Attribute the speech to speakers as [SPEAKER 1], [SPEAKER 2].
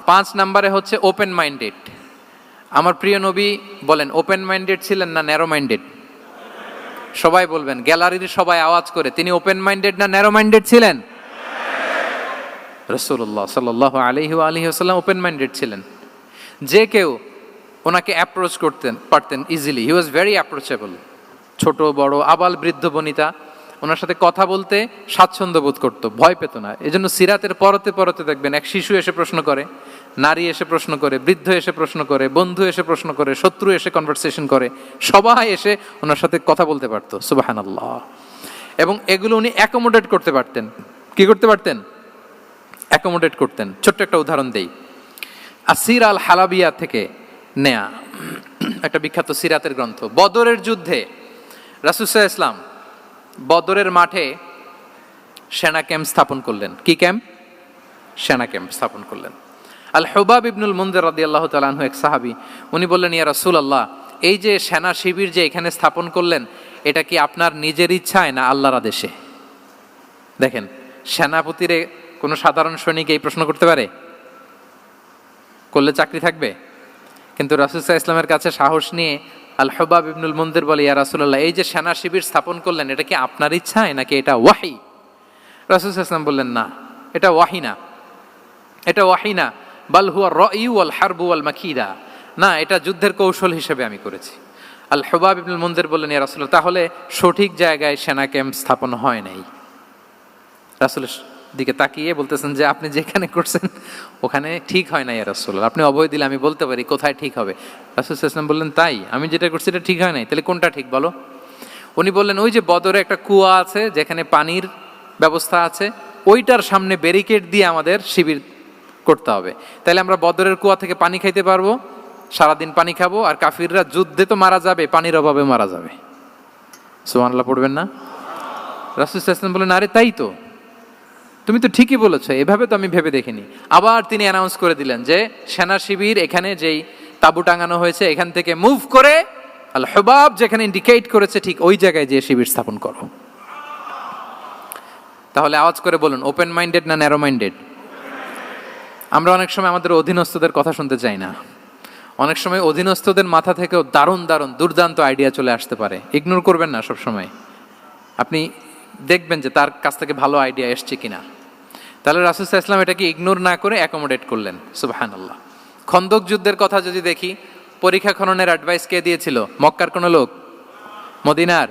[SPEAKER 1] 5 নম্বরে হচ্ছে open minded. আমার প্রিয় নবী বলেন ওপেন মাইন্ডেড ছিলেন না ন্যারো মাইন্ডেড? সবাই বলবেন, গ্যালারির সবাই আওয়াজ করে, তিনি ওপেন মাইন্ডেড না ন্যারো মাইন্ডেড ছিলেন? রাসূলুল্লাহ সাল্লাল্লাহু আলাইহি ওয়া আলিহি ওয়াসাল্লাম ওপেন মাইন্ডেড ছিলেন। যে কেউ ওনাকে অ্যাপ্রোচ করতেন পারতেন easily, he was very approachable. ছোট বড় আবাল বৃদ্ধ বনিতা ওনার সাথে কথা বলতে স্বাচ্ছন্দ্য বোধ করতো, ভয় পেত না। এজন্য সিরাতের পরতে পরতে দেখবেন এক শিশু এসে প্রশ্ন করে, নারী এসে প্রশ্ন করে, বৃদ্ধ এসে প্রশ্ন করে, বন্ধু এসে প্রশ্ন করে, শত্রু এসে কনভারসেশন করে, সবাই এসে ওনার সাথে কথা বলতে পারতো। সুবহানাল্লাহ। এবং এগুলো উনি অ্যাকোমোডেট করতে পারতেন। কি করতে পারতেন? অ্যাকোমোডেট করতেন। ছোট্ট একটা উদাহরণ দেই, আসির আল হালাবিয়া থেকে নেয়া একটা বিখ্যাত সিরাতের গ্রন্থ। বদরের যুদ্ধে রাসূল সাল্লাল্লাহু আলাইহি ওয়াসাল্লাম বদরের মাঠে সেনা ক্যাম্প স্থাপন করলেন। কি ক্যাম্প? সেনা ক্যাম্প স্থাপন করলেন। আল হুবাব ইবনুল মুনজির রাদিয়াল্লাহু তাআলা আনহু এক সাহাবী, উনি বললেন, ইয়া রাসূলুল্লাহ, এই যে সেনা শিবির যে এখানে স্থাপন করলেন, এটা কি আপনার নিজের ইচ্ছায় না আল্লাহর আদেশে? দেখেন, সেনাপতিরে কোনো সাধারণ সৈনিক এই প্রশ্ন করতে পারে? করলে চাকরি থাকবে? কিন্তু রাসূল সাল্লাল্লাহু আলাইহি ওয়াসাল্লামের কাছে সাহস নিয়ে আল হুবাব ইবনুল মুনজির বলে, ইয়া রাসূলুল্লাহ, এই যে সেনা শিবির স্থাপন করলেন, এটা কি আপনার ইচ্ছায় নাকি এটা ওয়াহি? রাসূল সাল্লাল্লাহু আলাইহি ওয়াসাল্লাম বললেন, না, এটা ওয়াহি না, এটা ওয়াহি না, বাল হুয়া রায়ু ওয়াল হারবু ওয়াল মাকিদা, না, এটা যুদ্ধের কৌশল হিসেবে আমি করেছি। আল হুবাব ইবনুল মুনজির বললেন, ইয়া রাসূলুল্লাহ, তাহলে সঠিক জায়গায় সেনা ক্যাম্প স্থাপন হয় নাই। রাসূলের দিকে তাকিয়ে বলতেছেন যে আপনি যেখানে করছেন ওখানে ঠিক হয় না ইয়া রাসূলুল্লাহ, আপনি অভয় দিলে আমি বলতে পারি কোথায় ঠিক হবে। রাসূল সাল্লাল্লাহু আলাইহি ওয়াসাল্লাম বললেন, তাই? আমি যেটা করছি এটা ঠিক হয় নাই, তাহলে কোনটা ঠিক বলো? উনি বললেন, ওই যে বদরে একটা কুয়া আছে যেখানে পানির ব্যবস্থা আছে, ওইটার সামনে ব্যারিকেড দিয়ে আমাদের শিবির করতে হবে, তাহলে আমরা বদরের কুয়া থেকে পানি খাইতে পারবো, সারাদিন পানি খাবো, আর কাফিররা যুদ্ধে তো মারা যাবে, পানির অভাবে মারা যাবে। সুবহানাল্লাহ পড়বেন না? রাসূল সাল্লাল্লাহু আলাইহি ওয়াসাল্লাম বললেন, আরে তাই তো, তুমি তো ঠিকই বলেছো, এভাবে তো আমি ভেবে দেখিনি। আবার তিনি অ্যানাউন্স করে দিলেন যে সেনা শিবির এখানে যেই তাঁবু টাঙানো হয়েছে এখান থেকে মুভ করে আল হুবাব যেখানে ইন্ডিকেট করেছে ঠিক ওই জায়গায় যে শিবির স্থাপন করো। তাহলে আওয়াজ করে বলুন, ওপেন মাইন্ডেড না ন্যারো মাইন্ডেড? আমরা অনেক সময় আমাদের অধীনস্থদের কথা শুনতে চাই না। অনেক সময় অধীনস্থদের মাথা থেকেও দারুণ দারুণ দুর্দান্ত আইডিয়া চলে আসতে পারে। ইগনোর করবেন না সব সময়, আপনি দেখবেন যে তার কাছ থেকে ভালো আইডিয়া এসছে কিনা। তাহলে রাসূল সাল্লাল্লাহু আলাইহি ওয়াসাল্লাম এটাকে ইগনোর না করে অ্যাকোমোডেট করলেন। সুবহানাল্লাহ। খন্দক যুদ্ধের কথা যদি দেখি, পরীক্ষা খননের অ্যাডভাইস কে দিয়েছিল? মক্কার কোনো লোক? মদিনার?